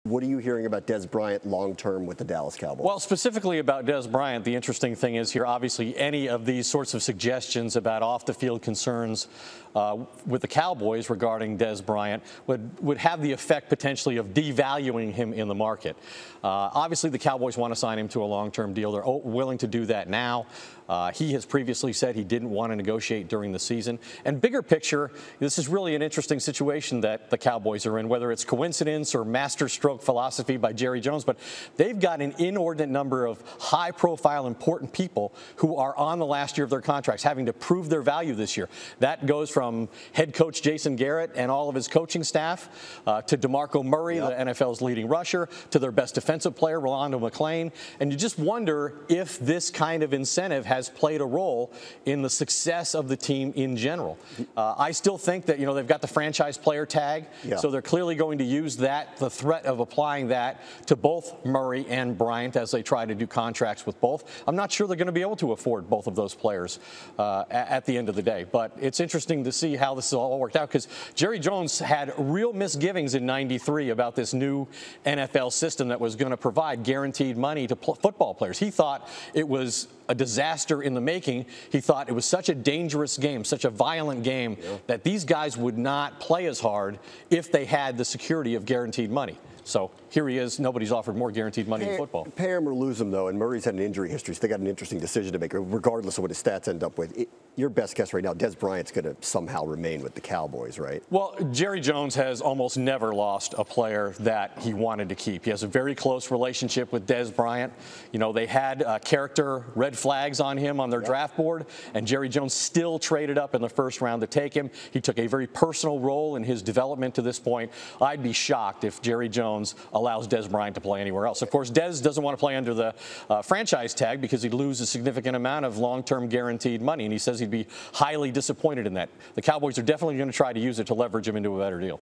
What are you hearing about Dez Bryant long-term with the Dallas Cowboys? Well, specifically about Dez Bryant, the interesting thing is here, obviously, any of these sorts of suggestions about off-the-field concerns with the Cowboys regarding Dez Bryant would have the effect potentially of devaluing him in the market. Obviously, the Cowboys want to sign him to a long-term deal. They're willing to do that now. He has previously said he didn't want to negotiate during the season. And bigger picture, this is really an interesting situation that the Cowboys are in, whether it's coincidence or masterstroke philosophy by Jerry Jones, but they've got an inordinate number of high-profile, important people who are on the last year of their contracts, having to prove their value this year. That goes from head coach Jason Garrett and all of his coaching staff to DeMarco Murray, the NFL's leading rusher, to their best defensive player, Rolando McClain. And you just wonder if this kind of incentive has played a role in the success of the team in general. I still think that, they've got the franchise player tag, so they're clearly going to use that, the threat of applying that to both Murray and Bryant as they try to do contracts with both. I'm not sure they're going to be able to afford both of those players at the end of the day, but it's interesting to see how this all worked out, because Jerry Jones had real misgivings in '93 about this new NFL system that was going to provide guaranteed money to football players. He thought it was a disaster in the making. He thought it was such a dangerous game, such a violent game, that these guys would not play as hard if they had the security of guaranteed money. So here he is. Nobody's offered more guaranteed money in football. Pay him or lose him, though, and Murray's had an injury history, so they got an interesting decision to make, regardless of what his stats end up with. Your best guess right now, Dez Bryant's going to somehow remain with the Cowboys, right? Well, Jerry Jones has almost never lost a player that he wanted to keep. He has a very close relationship with Dez Bryant. They had character red flags on him on their draft board, and Jerry Jones still traded up in the first round to take him. He took a very personal role in his development to this point. I'd be shocked if Jerry Jones allows Dez Bryant to play anywhere else. Of course, Dez doesn't want to play under the franchise tag because he'd lose a significant amount of long-term guaranteed money, and he says he'd be highly disappointed in that. The Cowboys are definitely going to try to use it to leverage him into a better deal.